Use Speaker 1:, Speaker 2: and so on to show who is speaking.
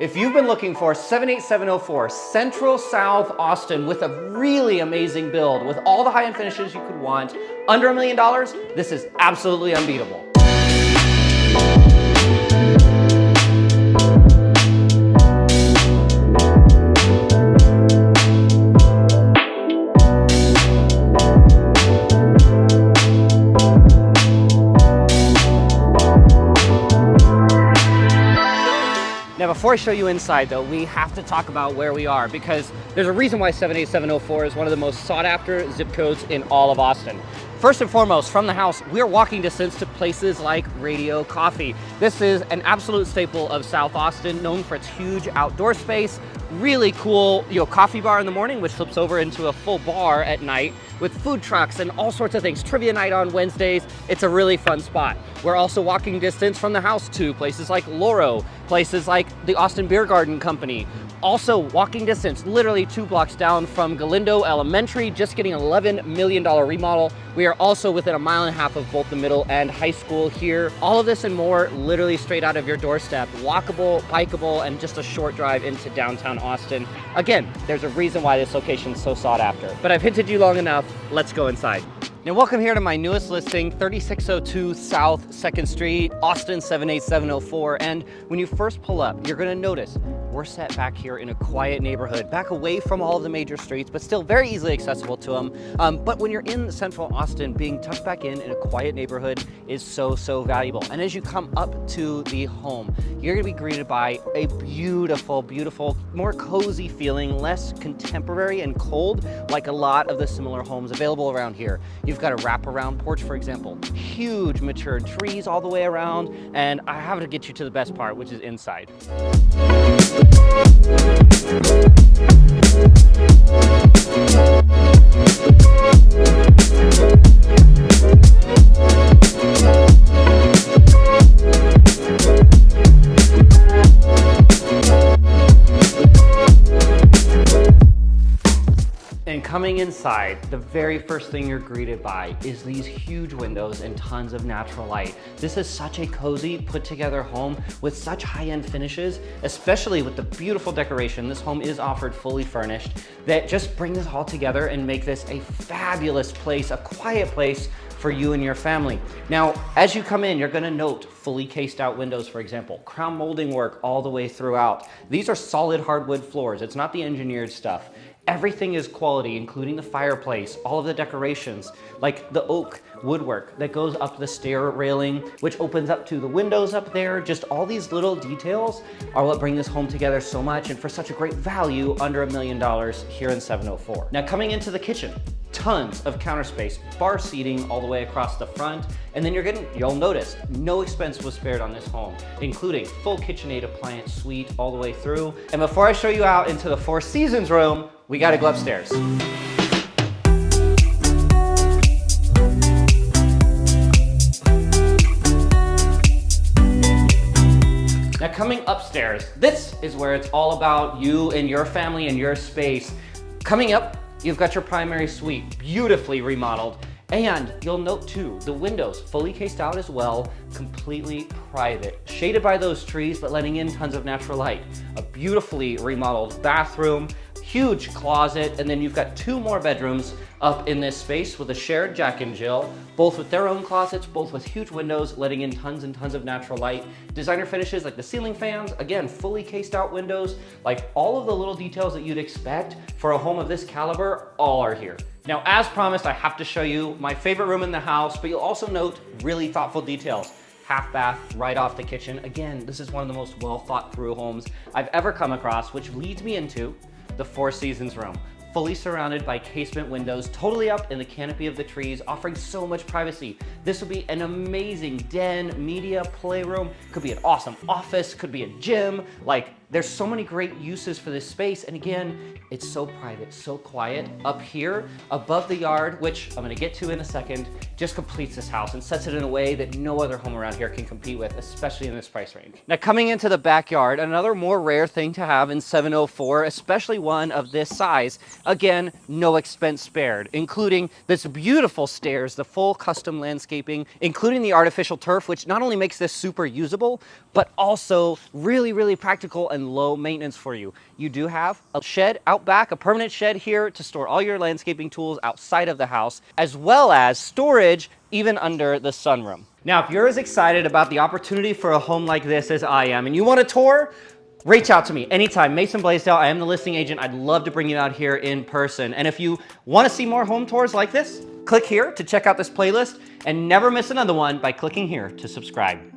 Speaker 1: If you've been looking for 78704 Central South Austin with a really amazing build with all the high-end finishes you could want, under $1 million, this is absolutely unbeatable. Now, before I show you inside though, we have to talk about where we are because there's a reason why 78704 is one of the most sought after zip codes in all of Austin. First and foremost, from the house, we're walking distance to places like Radio Coffee. This is an absolute staple of South Austin, known for its huge outdoor space, really cool, coffee bar in the morning, which flips over into a full bar at night with food trucks and all sorts of things. Trivia night on Wednesdays. It's a really fun spot. We're also walking distance from the house to places like Loro, places like the Austin Beer Garden Company. Also walking distance, literally 2 blocks down from Galindo Elementary, just getting an $11 million remodel. We are also within 1.5 miles of both the middle and high school here. All of this and more literally straight out of your doorstep. Walkable, bikeable, and just a short drive into downtown Austin. Again, there's a reason why this location is so sought after. But I've hinted you long enough, let's go inside. Now welcome here to my newest listing, 3602 South 2nd Street, Austin 78704. And when you first pull up, you're gonna notice we're set back here in a quiet neighborhood, back away from all of the major streets, but still very easily accessible to them. But when you're in central Austin, being tucked back in a quiet neighborhood is so valuable. And as you come up to the home, you're gonna be greeted by a beautiful, beautiful, more cozy feeling, less contemporary and cold, like a lot of the similar homes available around here. You've got a wraparound porch, for example, huge matured trees all the way around, and I have to get you to the best part, which is inside. And coming inside, the very first thing you're greeted by is these huge windows and tons of natural light. This is such a cozy, put together home with such high-end finishes, especially with the beautiful decoration. This home is offered fully furnished that just bring this all together and make this a fabulous place, a quiet place for you and your family. Now, as you come in, you're gonna note fully cased out windows, for example, crown molding work all the way throughout. These are solid hardwood floors. It's not the engineered stuff. Everything is quality, including the fireplace, all of the decorations, like the oak woodwork that goes up the stair railing, which opens up to the windows up there. Just all these little details are what bring this home together so much and for such a great value under $1 million here in 704. Now coming into the kitchen, tons of counter space, bar seating all the way across the front, and then you'll notice no expense was spared on this home, including full KitchenAid appliance suite all the way through. And before I show you out into the Four Seasons room, we gotta go upstairs. Now coming upstairs, this is where it's all about you and your family and your space. Coming up, you've got your primary suite, beautifully remodeled. And you'll note too, the windows fully cased out as well, completely private. Shaded by those trees, but letting in tons of natural light. A beautifully remodeled bathroom, huge closet, and then you've got 2 more bedrooms up in this space with a shared Jack and Jill, both with their own closets, both with huge windows, letting in tons and tons of natural light. Designer finishes like the ceiling fans, again, fully cased out windows, like all of the little details that you'd expect for a home of this caliber, all are here. Now, as promised, I have to show you my favorite room in the house, but you'll also note really thoughtful details. Half bath right off the kitchen. Again, this is one of the most well thought through homes I've ever come across, which leads me into the Four Seasons room. Fully surrounded by casement windows, totally up in the canopy of the trees, offering so much privacy. This would be an amazing den, media, playroom, could be an awesome office, could be a gym. Like, there's so many great uses for this space. And again, it's so private, so quiet. Up here, above the yard, which I'm gonna get to in a second, just completes this house and sets it in a way that no other home around here can compete with, especially in this price range. Now, coming into the backyard, another more rare thing to have in 704, especially one of this size, Again, no expense spared, including this beautiful stairs, the full custom landscaping, including the artificial turf, which not only makes this super usable, but also really, really practical and low maintenance for you. You do have a shed out back, a permanent shed here to store all your landscaping tools outside of the house, as well as storage even under the sunroom. Now, if you're as excited about the opportunity for a home like this as I am, and you want a tour, reach out to me anytime. Mason Bleasdell, I am the listing agent. I'd love to bring you out here in person. And if you want to see more home tours like this, click here to check out this playlist and never miss another one by clicking here to subscribe.